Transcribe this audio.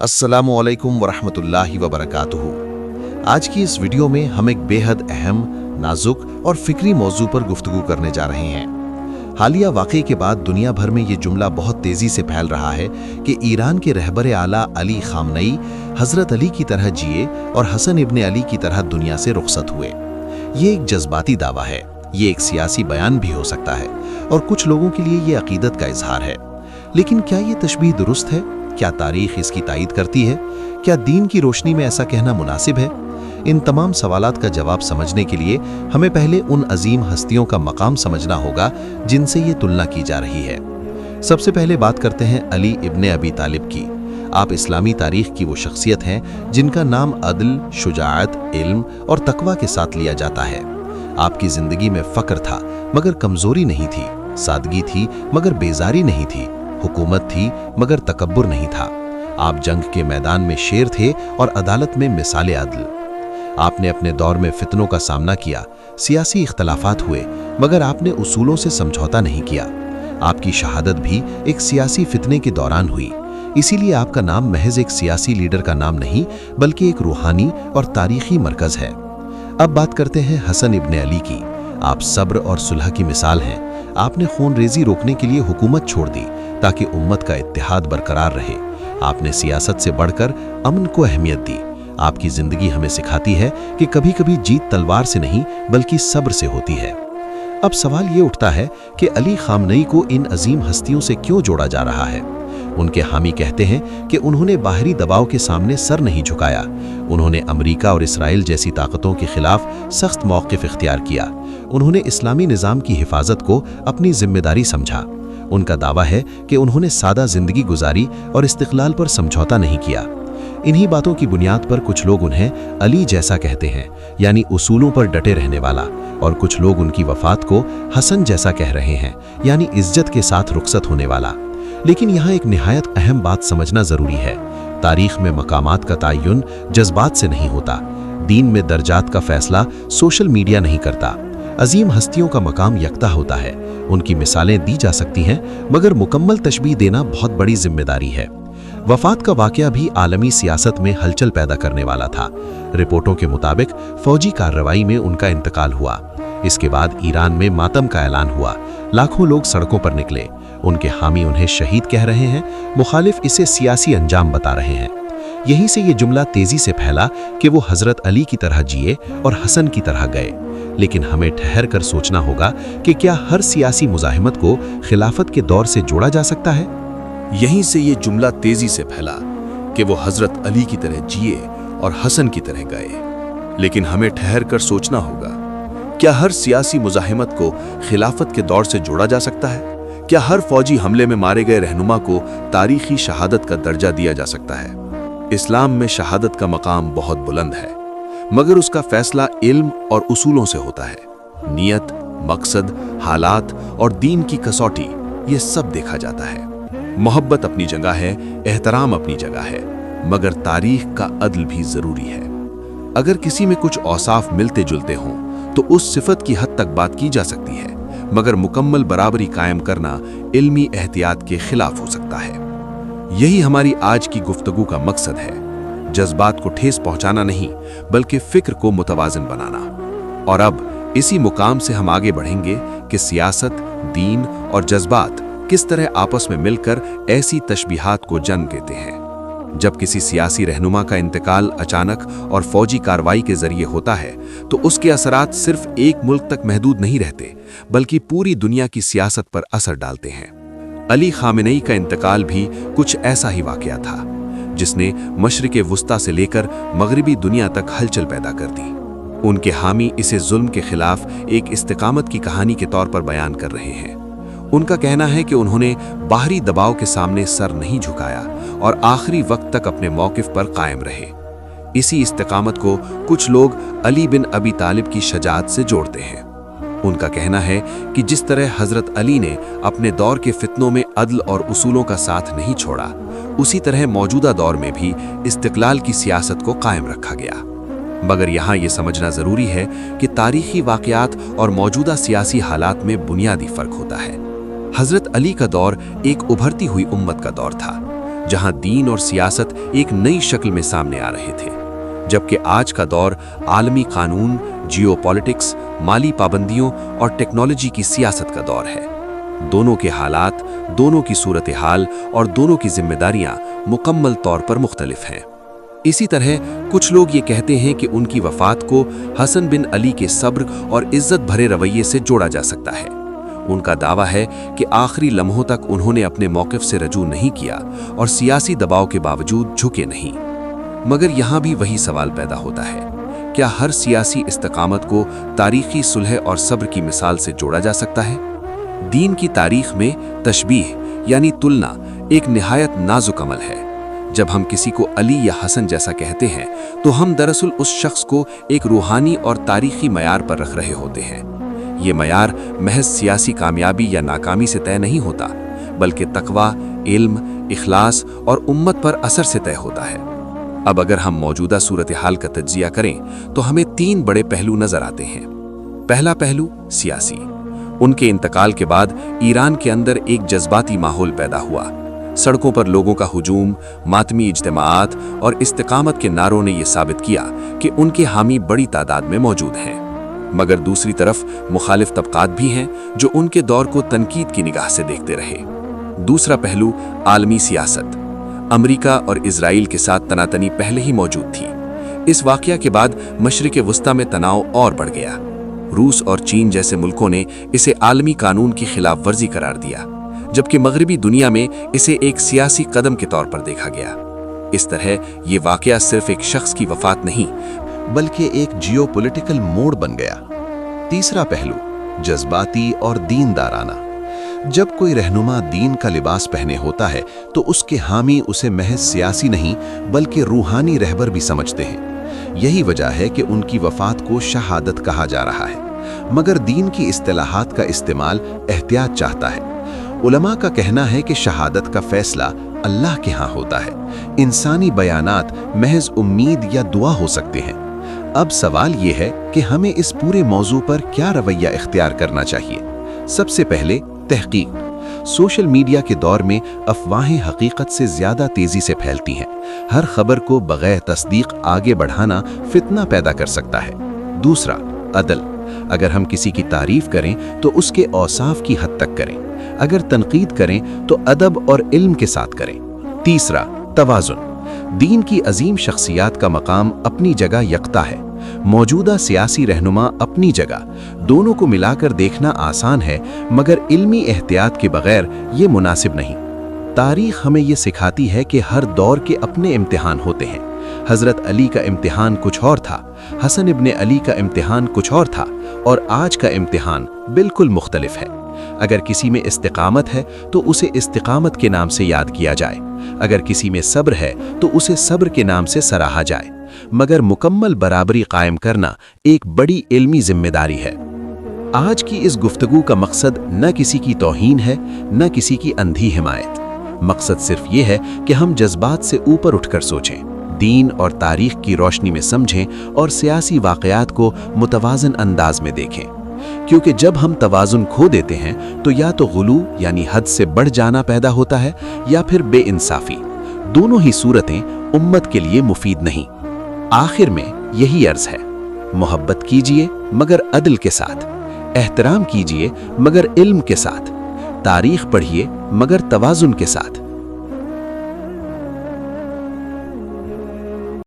अस्सलामु अलैकुम वरहमतुल्लाहि वबरकातुहू। आज की इस वीडियो में हम एक बेहद अहम, नाजुक और फिक्री मौजू पर गुफ्तगू करने जा रहे हैं। हालिया वाक़े के बाद दुनिया भर में ये जुमला बहुत तेज़ी से फैल रहा है कि ईरान के रहबर आला अली खामनई हज़रत अली की तरह जिए और हसन इब्न अली की तरह दुनिया से रुखसत हुए। ये एक जज्बाती दावा है, ये एक सियासी बयान भी हो सकता है और कुछ लोगों के लिए ये अकीदत का इजहार है। लेकिन क्या ये तशबीह दुरुस्त है? क्या तारीख इसकी तायीद करती है? क्या दीन की रोशनी में ऐसा कहना मुनासिब है? इन तमाम सवालात का जवाब समझने के लिए हमें पहले उन अजीम हस्तियों का मकाम समझना होगा जिनसे ये तुलना की जा रही है। सबसे पहले बात करते हैं अली इब्न अबी तालिब की। आप इस्लामी तारीख की वो शख्सियत हैं जिनका नाम अदल, शुजाअत, इल्म और तकवा के साथ लिया जाता है। आपकी जिंदगी में फक्र था मगर कमजोरी नहीं थी, सादगी थी मगर बेजारी नहीं थी, हुकूमत थी मगर तकब्बुर नहीं था। आप जंग के मैदान में शेर थे और अदालत में मिसाले अदल। आपने अपने दौर में फितनों का सामना किया, सियासी इख्तलाफात हुए मगर आपने उसूलों से समझौता नहीं किया। आपकी शहादत भी एक सियासी फितने के दौरान हुई। इसीलिए आपका नाम महज एक सियासी लीडर का नाम नहीं बल्कि एक रूहानी और तारीखी मरकज है। अब बात करते हैं हसन इब्न अली की। आप सब्र और सुलह की मिसाल हैं। आपने खून रेजी रोकने के लिए हुकूमत छोड़ दी ताकि उम्मत का इत्तेहाद बरकरार रहे। आपने सियासत से बढ़कर अमन को अहमियत दी। आपकी जिंदगी हमें सिखाती है कि कभी कभी जीत तलवार से नहीं बल्कि सब्र से होती है। अब सवाल ये उठता है कि अली खामनई को इन अजीम हस्तियों से क्यों जोड़ा जा रहा है? उनके हामी कहते हैं कि उन्होंने बाहरी दबाव के सामने सर नहीं झुकाया। उन्होंने अमेरिका और इसराइल जैसी ताकतों के खिलाफ सख्त मौक़िफ़ इख्तियार किया। उन्होंने इस्लामी निज़ाम की हिफाजत को अपनी जिम्मेदारी समझा। उनका दावा है कि उन्होंने सादा जिंदगी गुजारी और इस्तिक़लाल पर समझौता नहीं किया। इन्हीं बातों की बुनियाद पर कुछ लोग उन्हें अली जैसा कहते हैं, यानी उसूलों पर डटे रहने वाला, और कुछ लोग उनकी वफ़ात को हसन जैसा कह रहे हैं, यानी इज्जत के साथ रुखसत होने वाला। लेकिन यहाँ एक निहायत अहम बात समझना ज़रूरी है। तारीख़ में मकामात का तयन जज्बात से नहीं होता। दीन में दर्जात का फ़ैसला सोशल मीडिया नहीं करता। अजीम हस्तियों का मकाम यकता होता है। उनकी मिसालें दी जा सकती हैं मगर मुकम्मल तशबीह देना बहुत बड़ी जिम्मेदारी है। वफ़ात का वाक़या भी आलमी सियासत में हलचल पैदा करने वाला था। रिपोर्टों के मुताबिक फ़ौजी कार्रवाई में उनका इंतकाल हुआ। इसके बाद ईरान में मातम का ऐलान हुआ। लाखों लोग सड़कों पर निकले। उनके हामी उन्हें शहीद कह रहे हैं, मुखालिफ इसे सियासी अंजाम बता रहे हैं। यहीं से ये जुमला तेज़ी से फैला कि वो हज़रत अली की तरह जिए और हसन की तरह गए। लेकिन हमें ठहर कर सोचना होगा कि क्या हर सियासी मुज़ाहिमत को खिलाफत के दौर से जोड़ा जा सकता है? यहीं से ये जुमला तेजी से फैला कि वो हजरत अली की तरह जिए और हसन की तरह गए। लेकिन हमें ठहर कर सोचना होगा, क्या हर सियासी मुज़ाहिमत को खिलाफत के दौर से जोड़ा जा सकता है? क्या हर फौजी हमले में मारे गए रहनुमा को तारीखी शहादत का दर्जा दिया जा सकता है? इस्लाम में शहादत का मकाम बहुत बुलंद है मगर उसका फैसला इल्म और उसूलों से होता है। नियत, मकसद, हालात और दीन की कसौटी, ये सब देखा जाता है। मोहब्बत अपनी जगह है, एहतराम अपनी जगह है, मगर तारीख का अदल भी जरूरी है। अगर किसी में कुछ औसाफ मिलते जुलते हों तो उस सिफत की हद तक बात की जा सकती है, मगर मुकम्मल बराबरी कायम करना इल्मी एहतियात के खिलाफ हो सकता है। यही हमारी आज की गुफ्तगू का मकसद है, जज्बात को ठेस पहुंचाना नहीं बल्कि फिक्र को मुतवाज़िन बनाना। और अब इसी मुकाम से हम आगे बढ़ेंगे कि सियासत, दीन और जज्बात किस तरह आपस में मिलकर ऐसी तशबीहात को जन्म देते हैं। जब किसी सियासी रहनुमा का इंतकाल अचानक और फौजी कार्रवाई के जरिए होता है तो उसके असरात सिर्फ एक मुल्क तक महदूद नहीं रहते बल्कि पूरी दुनिया की सियासत पर असर डालते हैं। अली खामनई का इंतकाल भी कुछ ऐसा ही वाकया था जिसने मशरिक़ वुस्ता से लेकर मगरिबी दुनिया तक हलचल पैदा कर दी। उनके हामी इसे जुल्म के खिलाफ एक इस्तिकामत की कहानी के तौर पर बयान कर रहे हैं। उनका कहना है कि उन्होंने बाहरी दबाव के सामने सर नहीं झुकाया और आखिरी वक्त तक अपने मौक़िफ़ पर कायम रहे। इसी इस्तिकामत को कुछ लोग अली बिन अबी तालिब की शजाअत से जोड़ते हैं। उनका कहना है कि जिस तरह हज़रत अली ने अपने दौर के फितनों में अदल और उसूलों का साथ नहीं छोड़ा, उसी तरह मौजूदा दौर में भी इस्तिक़लाल की सियासत को कायम रखा गया। मगर यहाँ ये समझना ज़रूरी है कि तारीख़ी वाक़यात और मौजूदा सियासी हालात में बुनियादी फ़र्क होता है। हज़रत अली का दौर एक उभरती हुई उम्मत का दौर था। जहां दीन और सियासत एक नई शक्ल में सामने आ रहे थे, जबकि आज का दौर आलमी कानून, जियोपॉलिटिक्स, माली पाबंदियों और टेक्नोलॉजी की सियासत का दौर है। दोनों के हालात, दोनों की सूरत हाल और दोनों की जिम्मेदारियां मुकम्मल तौर पर मुख्तलिफ हैं। इसी तरह कुछ लोग ये कहते हैं कि उनकी वफात को हसन बिन अली के सब्र और इज्जत भरे रवैये से जोड़ा जा सकता है। उनका दावा है कि आखिरी लम्हों तक उन्होंने अपने मौक़िफ़ से रजू नहीं किया और सियासी दबाव के बावजूद झुके नहीं। मगर यहाँ भी वही सवाल पैदा होता है, क्या हर सियासी इस्तकामत को तारीखी सुलह और सब्र की मिसाल से जोड़ा जा सकता है? दीन की तारीख में तशबीह यानी तुलना एक निहायत नाजुक अमल है। जब हम किसी को अली या हसन जैसा कहते हैं तो हम दरअसल उस शख्स को एक रूहानी और तारीखी मयार पर रख रहे होते हैं। ये मयार महज सियासी कामयाबी या नाकामी से तय नहीं होता, बल्कि तकवा, इल्म, इखलास और उम्मत पर असर से तय होता है। अब अगर हम मौजूदा सूरत हाल का तज्जिया करें तो हमें 3 बड़े पहलू नजर आते हैं। पहला पहलू सियासी। उनके इंतकाल के बाद ईरान के अंदर एक जज्बाती माहौल पैदा हुआ। सड़कों पर लोगों का हुजूम, मातमी इज्तिमाआत और इस्तिकामत के नारों ने यह साबित किया कि उनके हामी बड़ी तादाद में मौजूद हैं। मगर दूसरी तरफ मुखालिफ तबकात भी हैं जो उनके दौर को तनकीद की निगाह से देखते रहे। दूसरा पहलू आलमी सियासत। अमेरिका और इजराइल के साथ तनातनी पहले ही मौजूद थी। इस वाक़या के बाद मशरिक़ वुस्ता में तनाव और बढ़ गया। रूस और चीन जैसे मुल्कों ने इसे आलमी कानून की खिलाफ वर्जी करार दिया, जबकि मगरबी दुनिया में इसे एक सियासी कदम के तौर पर देखा गया। इस तरह ये वाक़या सिर्फ एक शख्स की वफात नहीं, बल्कि एक जियोपॉलिटिकल मोड़ बन गया। तीसरा पहलू जज्बाती और दीनदाराना। जब कोई रहनुमा दीन का लिबास पहने होता है तो उसके हामी उसे महज सियासी नहीं बल्कि रूहानी रहबर भी समझते हैं। यही वजह है कि उनकी वफात को शहादत कहा जा रहा है, मगर दीन की इस्तिलाहात का इस्तेमाल एहतियात चाहता है। उलमा का कहना है कि शहादत का फैसला अल्लाह के यहाँ होता है। इंसानी बयानात महज उम्मीद या दुआ हो सकते हैं। अब सवाल ये है कि हमें इस पूरे मौजू पर क्या रवैया इख्तियार करना चाहिए। सबसे पहले तहकीक। सोशल मीडिया के दौर में अफवाहें हकीकत से ज़्यादा तेज़ी से फैलती हैं। हर खबर को बगैर तस्दीक आगे बढ़ाना फितना पैदा कर सकता है। दूसरा अदल। अगर हम किसी की तारीफ करें तो उसके औसाफ की हद तक करें, अगर तनकीद करें तो अदब और इल्म के साथ करें। तीसरा तवाज़ुन। दीन की अजीम शख्सियात का मकाम अपनी जगह यकता है, मौजूदा सियासी रहनुमा अपनी जगह। दोनों को मिलाकर देखना आसान है, मगर इल्मी एहतियात के बगैर ये मुनासिब नहीं। तारीख हमें ये सिखाती है कि हर दौर के अपने इम्तिहान होते हैं। हज़रत अली का इम्तिहान कुछ और था, हसन इब्ने अली का इम्तिहान कुछ और था, और आज का इम्तिहान बिल्कुल मुख्तलिफ है। अगर किसी में इस्तिकामत है तो उसे इस्तिकामत के नाम से याद किया जाए, अगर किसी में सब्र है तो उसे सब्र के नाम से सराहा जाए, मगर मुकम्मल बराबरी कायम करना एक बड़ी इल्मी जिम्मेदारी है। आज की इस गुफ्तगू का मकसद न किसी की तौहीन है, न किसी की अंधी हिमायत। मकसद सिर्फ ये है कि हम जज्बात से ऊपर उठकर सोचें, दीन और तारीख की रोशनी में समझें और सियासी वाक़यात को मुतवाज़न अंदाज में देखें। क्योंकि जब हम तवाज़ुन खो देते हैं तो या तो गुलू यानी हद से बढ़ जाना पैदा होता है या फिर बेइंसाफ़ी। दोनों ही सूरतें उम्मत के लिए मुफीद नहीं। आखिर में यही अर्ज़ है, मोहब्बत कीजिए मगर अदल के साथ, एहतराम कीजिए मगर इल्म के साथ, तारीख पढ़िए मगर तवाज़ुन के साथ।